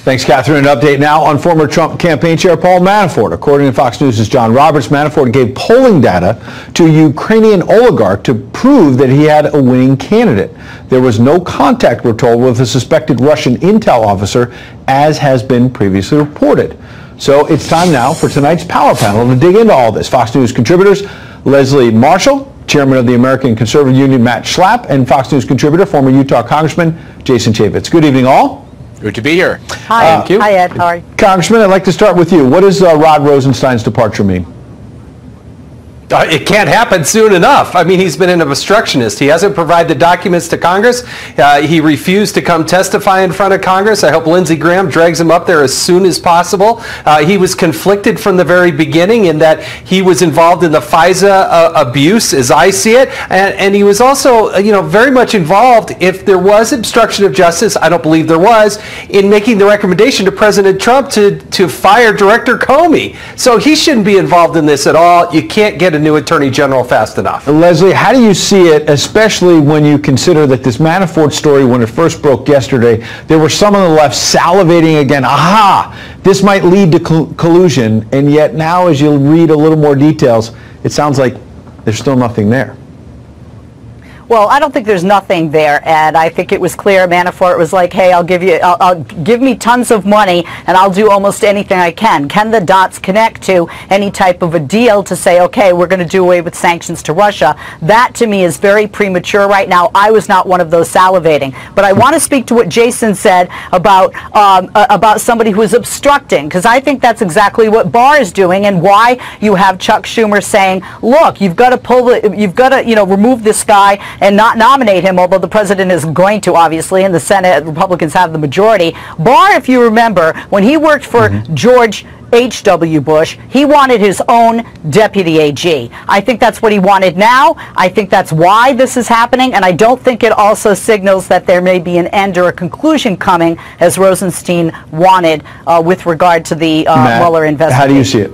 Thanks, Catherine. An update now on former Trump campaign chair Paul Manafort. According to Fox News' John Roberts, Manafort gave polling data to a Ukrainian oligarch to prove that he had a winning candidate. There was no contact, we're told, with a suspected Russian intel officer, as has been previously reported. So it's time now for tonight's Power Panel to dig into all this. Fox News contributors Leslie Marshall, chairman of the American Conservative Union Matt Schlapp, and Fox News contributor, former Utah Congressman Jason Chaffetz. Good evening, all. Good to be here. Hi. Thank you. Hi, Ed. How are you? Congressman, I'd like to start with you. What does Rod Rosenstein's departure mean? It can't happen soon enough. I mean, he's been an obstructionist. He hasn't provided the documents to Congress. He refused to come testify in front of Congress. I hope Lindsey Graham drags him up there as soon as possible. He was conflicted from the very beginning in that he was involved in the FISA abuse, as I see it, and he was also, very much involved, if there was obstruction of justice, I don't believe there was, in making the recommendation to President Trump to fire Director Comey. So he shouldn't be involved in this at all. You can't get a new Attorney General fast enough. Leslie, how do you see it, especially when you consider that this Manafort story, when it first broke yesterday, there were some on the left salivating again, aha, this might lead to collusion, and yet now as you read a little more details, it sounds like there's still nothing there. Well, I don't think there's nothing there, Ed. I think it was clear. Manafort was like, hey, I'll give me tons of money and I'll do almost anything I can. Can the dots connect to any type of a deal to say, okay, we're going to do away with sanctions to Russia? That to me is very premature right now. I was not one of those salivating. But I want to speak to what Jason said about somebody who is obstructing, because I think that's exactly what Barr is doing, and why you have Chuck Schumer saying, look, you've got to remove this guy and not nominate him, although the president is going to, obviously, and the Senate Republicans have the majority. Barr, if you remember, when he worked for George H.W. Bush, he wanted his own deputy AG. I think that's what he wanted now. I think that's why this is happening, and I don't think it also signals that there may be an end or a conclusion coming, as Rosenstein wanted, with regard to the Mueller investigation. How do you see it?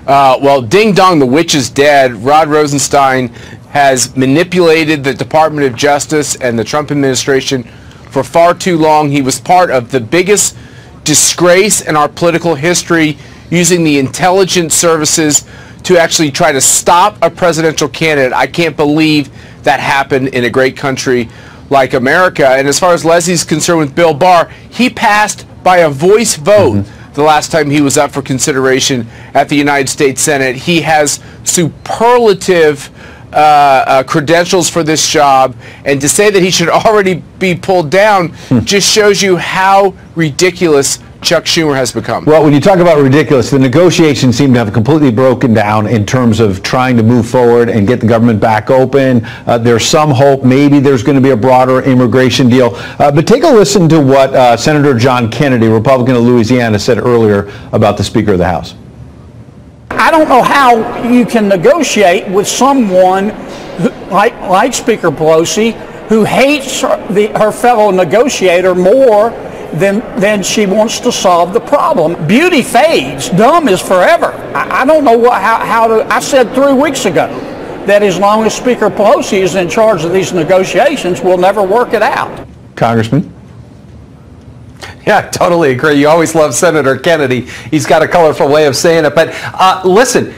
Well, ding dong, the witch is dead. Rod Rosenstein has manipulated the Department of Justice and the Trump administration for far too long. He was part of the biggest disgrace in our political history, using the intelligence services to actually try to stop a presidential candidate. I can't believe that happened in a great country like America. And as far as Leslie's concerned with Bill Barr, he passed by a voice vote the last time he was up for consideration at the United States Senate. He has superlative credentials for this job, and to say that he should already be pulled down just shows you how ridiculous Chuck Schumer has become. Well, when you talk about ridiculous, the negotiations seem to have completely broken down in terms of trying to move forward and get the government back open. There's some hope maybe there's going to be a broader immigration deal. But take a listen to what Senator John Kennedy, Republican of Louisiana, said earlier about the Speaker of the House. I don't know how you can negotiate with someone like Speaker Pelosi, who hates her fellow negotiator more than she wants to solve the problem. Beauty fades, dumb is forever. I don't know how to. I said 3 weeks ago that as long as Speaker Pelosi is in charge of these negotiations, we'll never work it out. Congressman? Yeah, I totally agree. You always love Senator Kennedy. He's got a colorful way of saying it. But listen,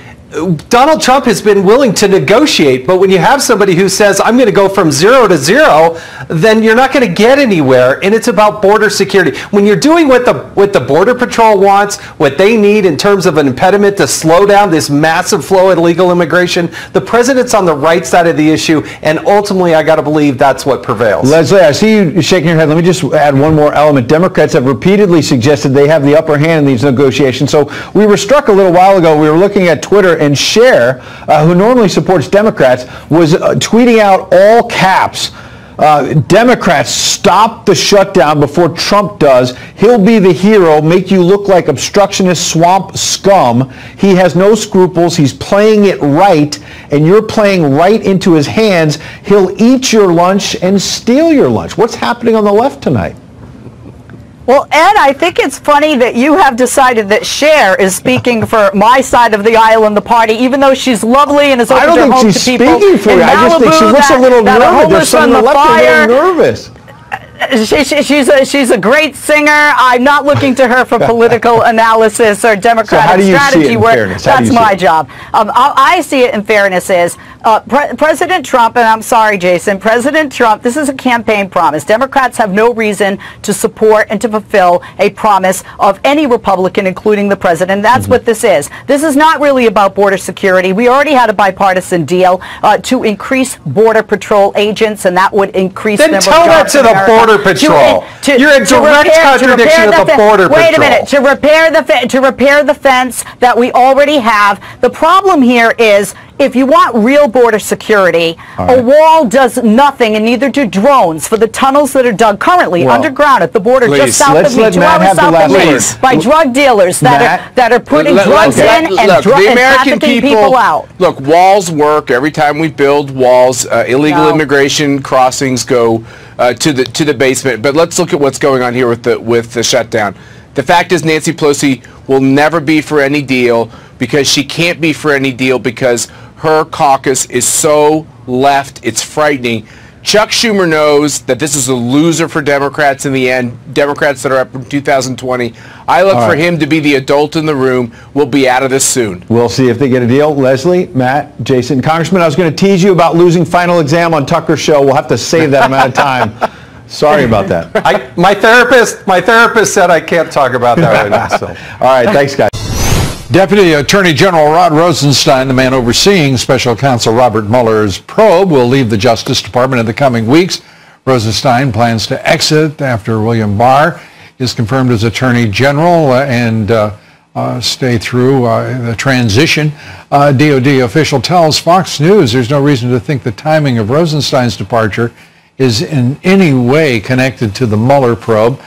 Donald Trump has been willing to negotiate, but when you have somebody who says, I'm going to go from 0 to 0, then you're not going to get anywhere, and it's about border security. When you're doing what the Border Patrol wants, what they need in terms of an impediment to slow down this massive flow of illegal immigration, the president's on the right side of the issue, and ultimately, I got to believe that's what prevails. Leslie, I see you shaking your head. Let me just add one more element. Democrats have repeatedly suggested they have the upper hand in these negotiations. So we were struck a little while ago. We were looking at Twitter, and Cher, who normally supports Democrats, was tweeting out all caps, Democrats, stop the shutdown before Trump does. He'll be the hero, make you look like obstructionist swamp scum. He has no scruples. He's playing it right, and you're playing right into his hands. He'll eat your lunch and steal your lunch. What's happening on the left tonight? Well, Ed, I think it's funny that you have decided that Cher is speaking for my side of the aisle in the party, even though she's lovely and has opened her home to people. I don't think she's speaking for you. I just think she looks a little nervous. There's some on the left a little nervous. She's a great singer. I'm not looking to her for political analysis or Democratic strategy work. That's my job. I see it in fairness is President Trump, and I'm sorry, Jason, President Trump, this is a campaign promise. Democrats have no reason to support and to fulfill a promise of any Republican, including the president. That's what this is. This is not really about border security. We already had a bipartisan deal to increase Border Patrol agents, and that would increase the number of jobs. Then tell that to the Border Patrol. You're in direct contradiction of the Border Patrol. Wait a minute. To repair the fence that we already have. The problem here is, if you want real border security, a wall does nothing, and neither do drones for the tunnels that are dug currently underground at the border just south of me, 2 hours south of me, by drug dealers that are putting drugs in and trafficking people out. Look, walls work. Every time we build walls, illegal immigration crossings go to the basement. But let's look at what's going on here with the shutdown. The fact is, Nancy Pelosi will never be for any deal, because she can't be for any deal because her caucus is so left, it's frightening. Chuck Schumer knows that this is a loser for Democrats in the end, Democrats that are up in 2020. I look for him to be the adult in the room. We'll be out of this soon. We'll see if they get a deal. Leslie, Matt, Jason. Congressman, I was going to tease you about losing Final Exam on Tucker's show. We'll have to save that amount of time. Sorry about that. My therapist said I can't talk about that right now. So. All right, thanks, guys. Deputy Attorney General Rod Rosenstein, the man overseeing Special Counsel Robert Mueller's probe, will leave the Justice Department in the coming weeks. Rosenstein plans to exit after William Barr is confirmed as Attorney General and stay through the transition. DOD official tells Fox News there's no reason to think the timing of Rosenstein's departure is in any way connected to the Mueller probe.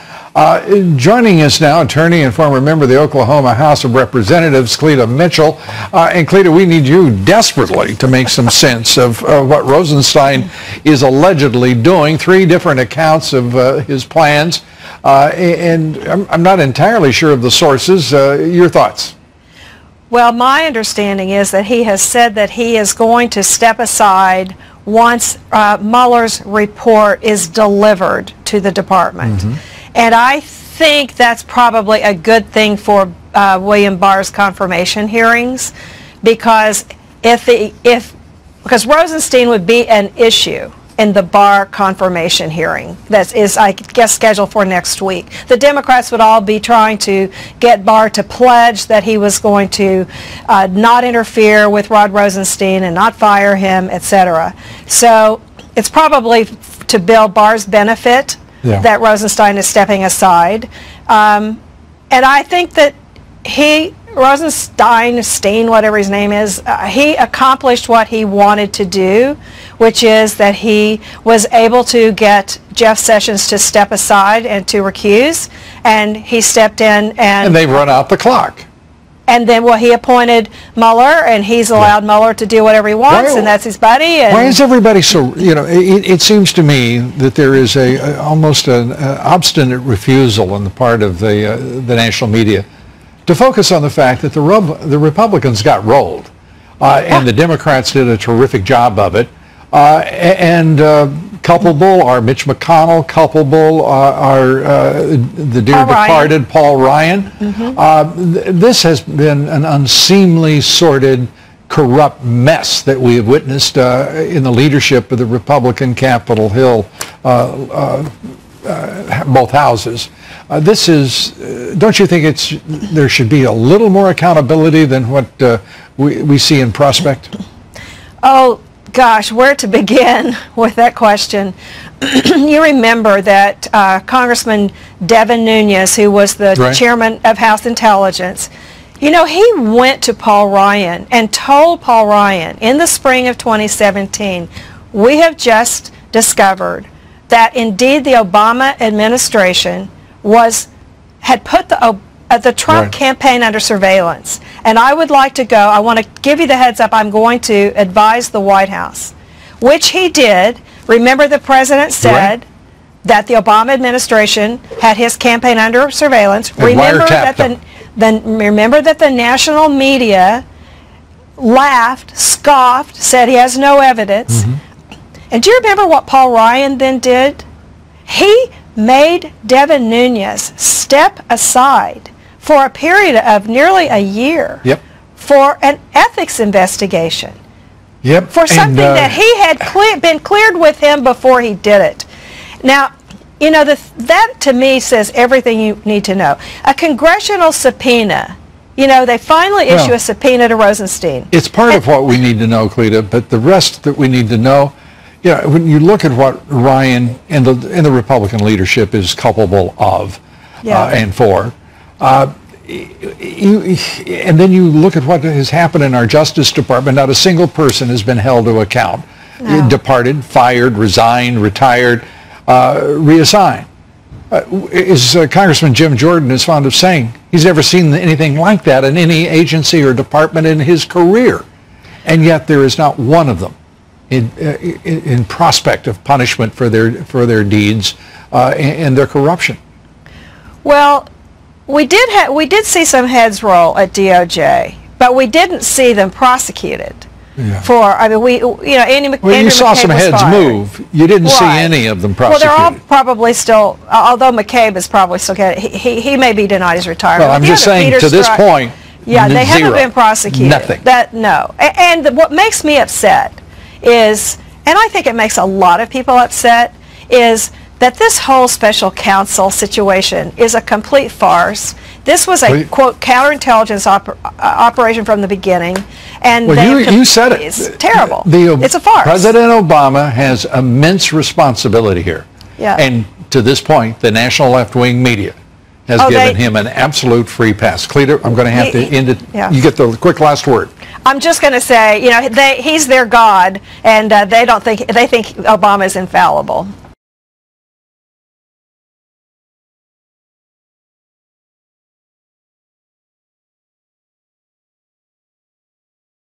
Joining us now, attorney and former member of the Oklahoma House of Representatives, Cleta Mitchell. And Cleta, we need you desperately to make some sense of what Rosenstein is allegedly doing. 3 different accounts of his plans. And I'm not entirely sure of the sources. Your thoughts? Well, my understanding is that he has said that he is going to step aside once Mueller's report is delivered to the department. And I think that's probably a good thing for William Barr's confirmation hearings, because because Rosenstein would be an issue in the Barr confirmation hearing that is, I guess, scheduled for next week. The Democrats would all be trying to get Barr to pledge that he was going to not interfere with Rod Rosenstein and not fire him, etc. So it's probably to Bill Barr's benefit that Rosenstein is stepping aside. And I think that Rosenstein, whatever his name is, he accomplished what he wanted to do, which is that he was able to get Jeff Sessions to step aside and to recuse, and he stepped in and they've run out the clock. And then, well, he appointed Mueller, and he's allowed Mueller to do whatever he wants, and that's his buddy. And why is everybody so, it seems to me that there is almost an obstinate refusal on the part of the national media to focus on the fact that the Republicans got rolled, and the Democrats did a terrific job of it. Culpable are Mitch McConnell, culpable are the dear departed Paul Ryan. This has been an unseemly, sordid, corrupt mess that we have witnessed in the leadership of the Republican Capitol Hill, both houses. This is, don't you think there should be a little more accountability than what we see in prospect? Oh, gosh, where to begin with that question? You remember that Congressman Devin Nunes, who was the chairman of House Intelligence, he went to Paul Ryan and told Paul Ryan in the spring of 2017, we have just discovered that indeed the Obama administration had put the Trump campaign under surveillance, and I would like to go. I want to give you the heads up. I'm going to advise the White House, which he did. Remember, the president said that the Obama administration had his campaign under surveillance. Remember that the national media laughed, scoffed, said he has no evidence. And do you remember what Paul Ryan then did? He made Devin Nunes step aside for a period of nearly a year for an ethics investigation. For something that he had been cleared with him before he did it. Now, you know, that to me says everything you need to know. A congressional subpoena, you know, they finally issue a subpoena to Rosenstein. It's part of what we need to know, Cleta, but the rest that we need to know, when you look at what Ryan and the Republican leadership is culpable of and for, and then you look at what has happened in our Justice Department. Not a single person has been held to account. Departed, fired, resigned, retired, reassigned. As Congressman Jim Jordan is fond of saying, he's never seen anything like that in any agency or department in his career. And yet there is not one of them in prospect of punishment for their deeds and their corruption. Well, we did see some heads roll at DOJ, but we didn't see them prosecuted. For, I mean, Andrew you saw McCabe some heads move. You didn't see Right. any of them prosecuted. Well, they're all probably still, although McCabe is probably still getting, he may be denied his retirement. Well, I'm just saying, to this point, yeah, they haven't zero. been prosecuted. Nothing. No. And what makes me upset is, and I think it makes a lot of people upset, is that this whole special counsel situation is a complete farce. This was a, quote, counterintelligence operation from the beginning. And well, you said it. It's terrible. It's a farce. President Obama has immense responsibility here. And to this point, the national left-wing media has given him an absolute free pass. Cleta, I'm going to have to end it. You get the quick last word. I'm just going to say, he's their God, and they think Obama is infallible.